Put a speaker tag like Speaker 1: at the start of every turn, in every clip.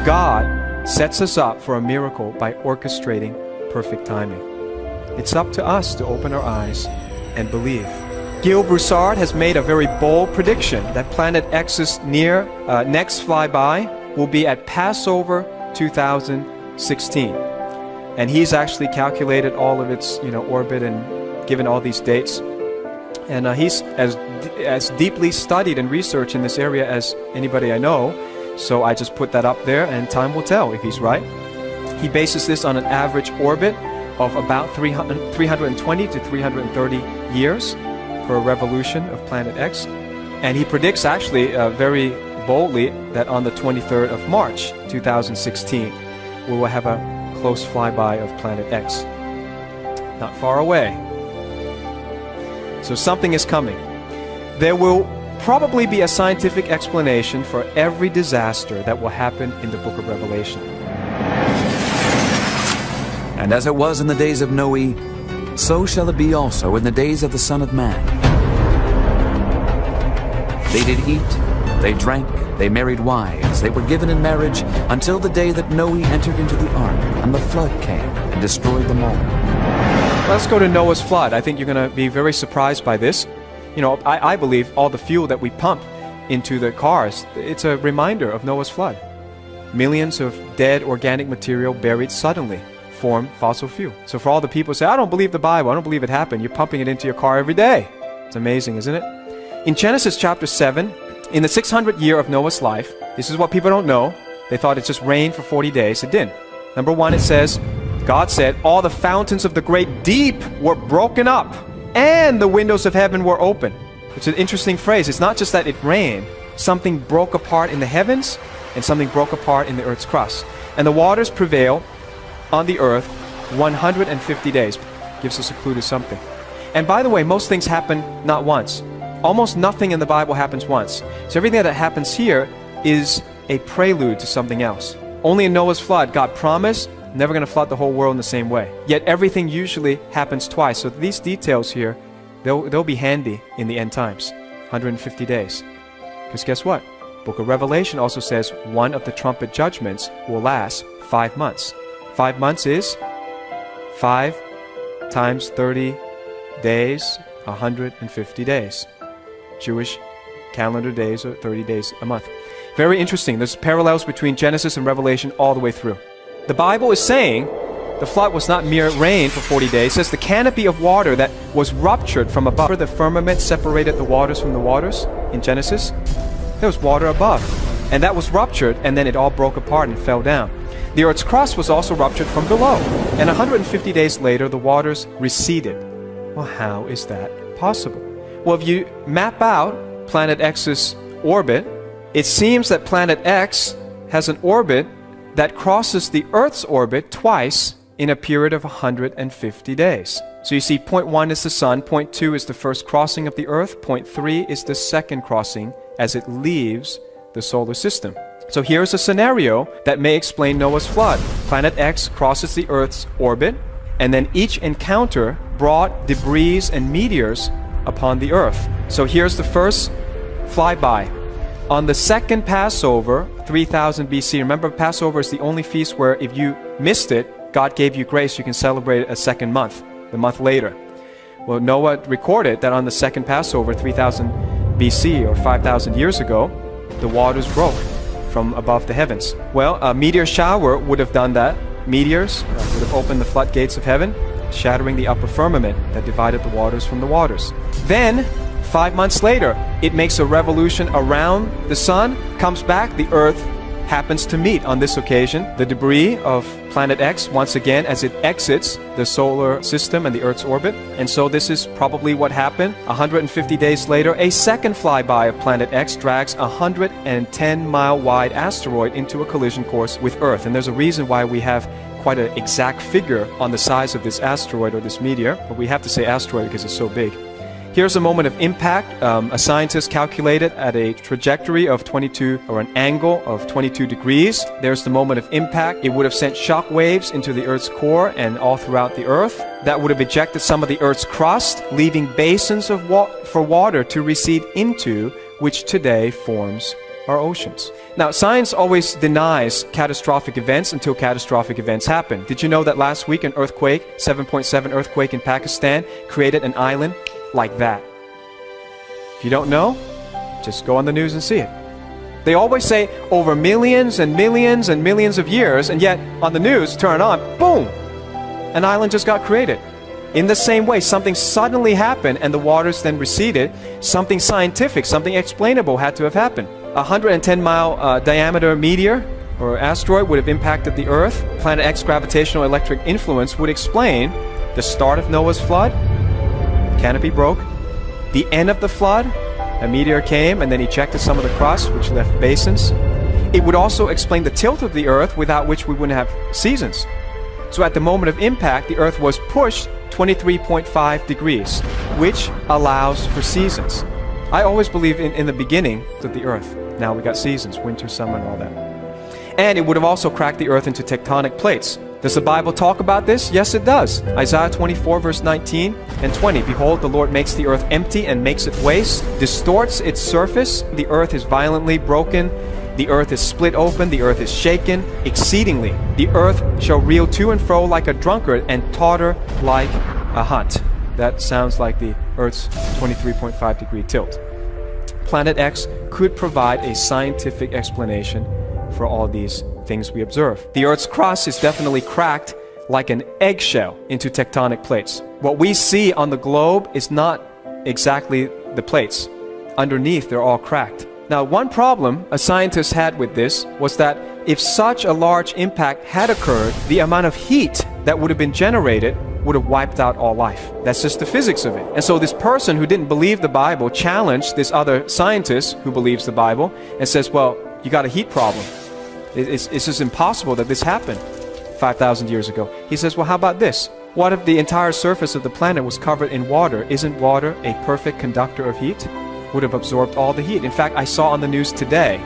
Speaker 1: God sets us up for a miracle by orchestrating perfect timing. It's up to us to open our eyes and believe. Gil Broussard has made a very bold prediction that Planet X's next flyby will be at Passover 2016. And he's actually calculated all of its orbit and given all these dates. And he's as deeply studied and researched in this area as anybody I know. So I just put that up there, and time will tell if he's right. He bases this on an average orbit of about 320 to 330 years per revolution of Planet X. And he predicts actually very boldly that on the 23rd of March 2016 we will have a close flyby of Planet X. Not far away. So something is coming. There will probably be a scientific explanation for every disaster that will happen in the book of Revelation.
Speaker 2: And as it was in the days of Noe, so shall it be also in the days of the Son of Man. They did eat, they drank, they married wives, they were given in marriage until the day that Noe entered into the ark, and the flood came and destroyed them all.
Speaker 1: Let's go to Noah's flood. I think you're going to be very surprised by this. I believe all the fuel that we pump into the cars, it's a reminder of Noah's flood. Millions of dead organic material buried suddenly form fossil fuel. So for all the people who say, I don't believe the Bible, I don't believe it happened, you're pumping it into your car every day. It's amazing, isn't it? In Genesis chapter 7, in the 600th year of Noah's life, this is what people don't know. They thought it just rained for 40 days. It didn't. Number one, it says, God said, all the fountains of the great deep were broken up, and the windows of heaven were open. It's an interesting phrase. It's not just that it rained. Something broke apart in the heavens, and something broke apart in the earth's crust. And the waters prevail on the earth 150 days. Gives us a clue to something. And by the way, most things happen not once. Almost nothing in the Bible happens once. So everything that happens here is a prelude to something else. Only in Noah's flood, God promised never going to flood the whole world in the same way. Yet everything usually happens twice. So these details here, they'll be handy in the end times. 150 days. Because guess what? Book of Revelation also says one of the trumpet judgments will last 5 months. 5 months is 5 times 30 days, 150 days. Jewish calendar days are 30 days a month. Very interesting. There's parallels between Genesis and Revelation all the way through. The Bible is saying the flood was not mere rain for 40 days. It says the canopy of water that was ruptured from above. The firmament separated the waters from the waters in Genesis. There was water above. And that was ruptured, and then it all broke apart and fell down. The earth's crust was also ruptured from below. And 150 days later, the waters receded. Well, how is that possible? Well, if you map out Planet X's orbit, it seems that Planet X has an orbit that crosses the Earth's orbit twice in a period of 150 days. So you see, point 1 is the Sun, point 2 is the first crossing of the Earth, point 3 is the second crossing as it leaves the solar system. So here's a scenario that may explain Noah's flood. Planet X crosses the Earth's orbit, and then each encounter brought debris and meteors upon the Earth. So here's the first flyby. On the second Passover, 3000 BC, remember Passover is the only feast where if you missed it, God gave you grace, you can celebrate it a second month, the month later. Well, Noah recorded that on the second Passover, 3000 BC or 5,000 years ago, the waters broke from above the heavens. Well, a meteor shower would have done that. Meteors would have opened the floodgates of heaven, shattering the upper firmament that divided the waters from the waters. Then, 5 months later, it makes a revolution around the sun, comes back, the earth happens to meet on this occasion the debris of Planet X once again as it exits the solar system and the Earth's orbit. And so this is probably what happened. 150 days later, a second flyby of Planet X drags a 110-mile wide asteroid into a collision course with Earth. And there's a reason why we have quite an exact figure on the size of this asteroid or this meteor, but we have to say asteroid because it's so big. Here's a moment of impact. A scientist calculated at a trajectory of 22, or an angle of 22 degrees. There's the moment of impact. It would have sent shock waves into the Earth's core and all throughout the Earth. That would have ejected some of the Earth's crust, leaving basins for water to recede into, which today forms our oceans. Now, science always denies catastrophic events until catastrophic events happen. Did you know that last week an earthquake, 7.7 earthquake in Pakistan, created an island like that? If you don't know, just go on the news and see it. They always say over millions and millions and millions of years, and yet on the news, turn it on, boom, an island just got created. In the same way, something suddenly happened and the waters then receded. Something scientific, something explainable had to have happened. A 110-mile diameter meteor or asteroid would have impacted the Earth. Planet X gravitational electric influence would explain the start of Noah's flood. The canopy broke. The end of the flood, a meteor came and then ejected some of the crust, which left basins. It would also explain the tilt of the Earth, without which we wouldn't have seasons. So at the moment of impact, the Earth was pushed 23.5 degrees, which allows for seasons. I always believe in the beginning of the Earth. Now we got seasons, winter, summer, and all that. And it would have also cracked the Earth into tectonic plates. Does the Bible talk about this? Yes, it does. Isaiah 24, verse 19 and 20. Behold, the Lord makes the earth empty and makes it waste, distorts its surface. The earth is violently broken. The earth is split open. The earth is shaken exceedingly. The earth shall reel to and fro like a drunkard and totter like a hunt. That sounds like the Earth's 23.5 degree tilt. Planet X could provide a scientific explanation for all these things we observe. The Earth's crust is definitely cracked like an eggshell into tectonic plates. What we see on the globe is not exactly the plates. Underneath, they're all cracked. Now, one problem a scientist had with this was that if such a large impact had occurred, the amount of heat that would have been generated would have wiped out all life. That's just the physics of it. And so this person who didn't believe the Bible challenged this other scientist who believes the Bible and says, well, you got a heat problem. It's just impossible that this happened 5,000 years ago. He says, well, how about this? What if the entire surface of the planet was covered in water? Isn't water a perfect conductor of heat? Would have absorbed all the heat. In fact, I saw on the news today,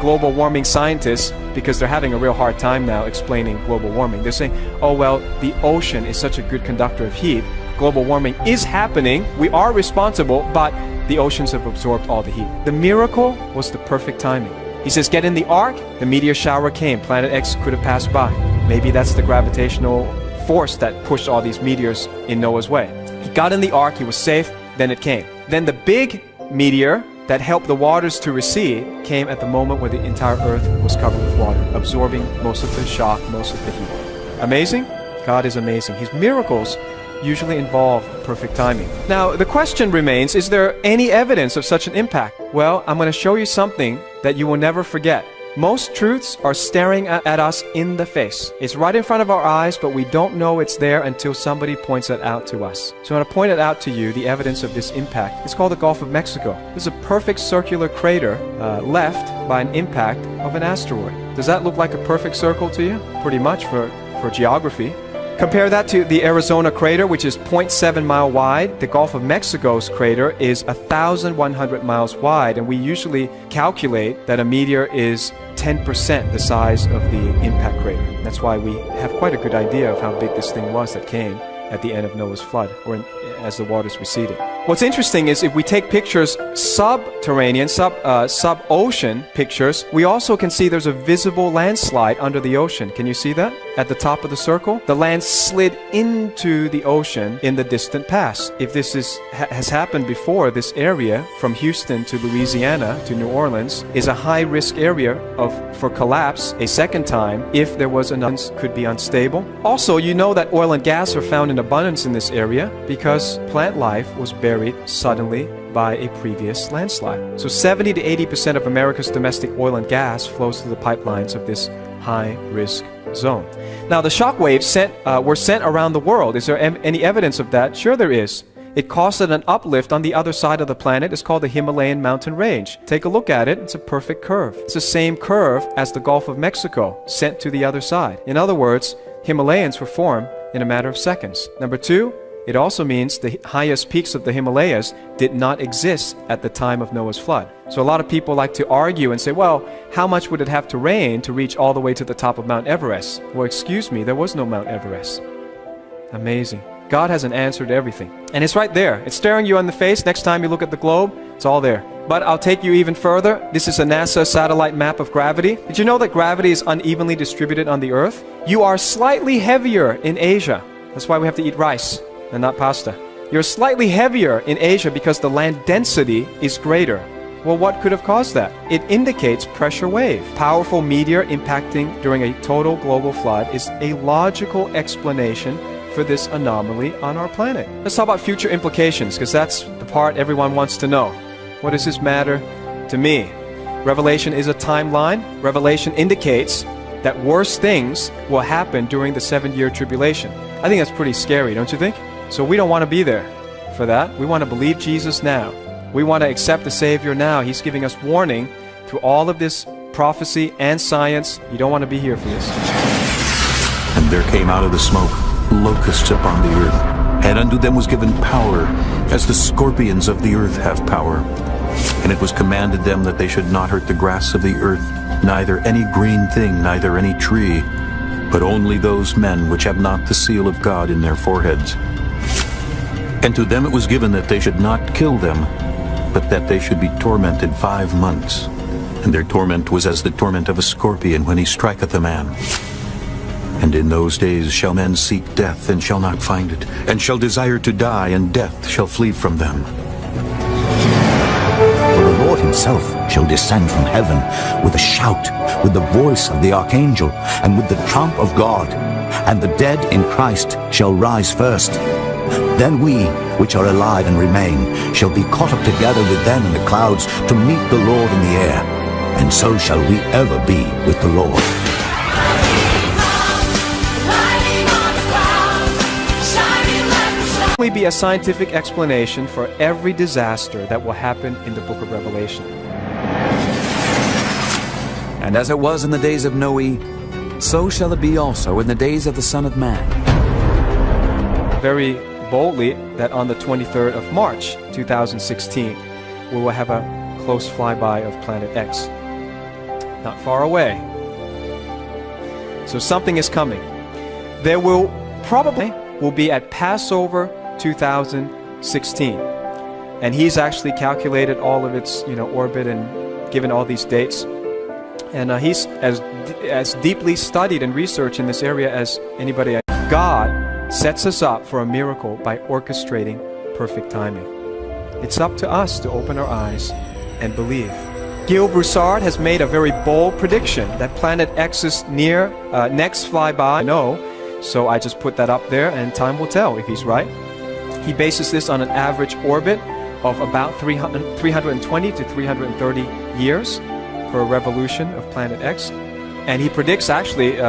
Speaker 1: global warming scientists, because they're having a real hard time now explaining global warming. They're saying, oh, well, the ocean is such a good conductor of heat. Global warming is happening. We are responsible, but the oceans have absorbed all the heat. The miracle was the perfect timing. He says, get in the ark. The meteor shower came. Planet X could have passed by. Maybe that's the gravitational force that pushed all these meteors in Noah's way. He got in the ark. He was safe. Then it came. Then the big meteor that helped the waters to recede came at the moment where the entire earth was covered with water, absorbing most of the shock, most of the heat. Amazing? God is amazing. His miracles usually involve perfect timing. Now, the question remains, is there any evidence of such an impact? Well, I'm going to show you something that you will never forget. Most truths are staring at us in the face. It's right in front of our eyes, but we don't know it's there until somebody points it out to us. So I want to point it out to you, the evidence of this impact. It's called the Gulf of Mexico. This is a perfect circular crater left by an impact of an asteroid. Does that look like a perfect circle to you? Pretty much for geography. Compare that to the Arizona crater, which is 0.7 mile wide. The Gulf of Mexico's crater is 1,100 miles wide, and we usually calculate that a meteor is 10% the size of the impact crater. That's why we have quite a good idea of how big this thing was that came at the end of Noah's flood, or as the waters receded. What's interesting is if we take pictures subterranean, sub-ocean pictures, we also can see there's a visible landslide under the ocean. Can you see that? At the top of the circle, the land slid into the ocean in the distant past. If this has happened before, this area from Houston to Louisiana to New Orleans is a high-risk area for collapse a second time if there was could be unstable. Also, you know that oil and gas are found in abundance in this area because plant life was buried suddenly by a previous landslide. So 70 to 80% of America's domestic oil and gas flows through the pipelines of this high-risk zone. Now, the shock waves were sent around the world. Is there any evidence of that? Sure there is. It caused an uplift on the other side of the planet. It's called the Himalayan mountain range. Take a look at it. It's a perfect curve. It's the same curve as the Gulf of Mexico sent to the other side. In other words, Himalayas were formed in a matter of seconds. Number two, it also means the highest peaks of the Himalayas did not exist at the time of Noah's flood. So a lot of people like to argue and say, well, how much would it have to rain to reach all the way to the top of Mount Everest? Well, excuse me, there was no Mount Everest. Amazing. God has an answer to everything. And it's right there. It's staring you in the face. Next time you look at the globe, it's all there. But I'll take you even further. This is a NASA satellite map of gravity. Did you know that gravity is unevenly distributed on the Earth? You are slightly heavier in Asia. That's why we have to eat rice and not pasta. You're slightly heavier in Asia because the land density is greater. Well, what could have caused that? It indicates pressure wave. Powerful meteor impacting during a total global flood is a logical explanation for this anomaly on our planet. Let's talk about future implications, because that's the part everyone wants to know. What does this matter to me? Revelation is a timeline. Revelation indicates that worse things will happen during the 7-year tribulation. I think that's pretty scary, don't you think? So we don't want to be there for that. We want to believe Jesus now. We want to accept the Savior now. He's giving us warning through all of this prophecy and science. You don't want to be here for this.
Speaker 3: And there came out of the smoke locusts upon the earth, and unto them was given power, as the scorpions of the earth have power. And it was commanded them that they should not hurt the grass of the earth, neither any green thing, neither any tree, but only those men which have not the seal of God in their foreheads. And to them it was given that they should not kill them, but that they should be tormented 5 months. And their torment was as the torment of a scorpion when he striketh a man. And in those days shall men seek death, and shall not find it, and shall desire to die, and death shall flee from them.
Speaker 4: For the Lord himself shall descend from heaven with a shout, with the voice of the archangel, and with the trump of God. And the dead in Christ shall rise first. Then we, which are alive and remain, shall be caught up together with them in the clouds to meet the Lord in the air. And so shall we ever be with the Lord.
Speaker 1: Be a scientific explanation for every disaster that will happen in the book of Revelation.
Speaker 2: And as it was in the days of Noe, so shall it be also in the days of the Son of Man.
Speaker 1: Very boldly that on the 23rd of March 2016 we will have a close flyby of Planet X. Not far away. So something is coming. There will be at Passover 2016, and he's actually calculated all of its orbit and given all these dates, and he's as deeply studied and researched in this area as anybody. God sets us up for a miracle by orchestrating perfect timing. It's up to us to open our eyes and believe. Gil Broussard has made a very bold prediction that Planet X's next flyby. So I just put that up there, and time will tell if he's right. He bases this on an average orbit of about 320 to 330 years per revolution of Planet X. And he predicts actually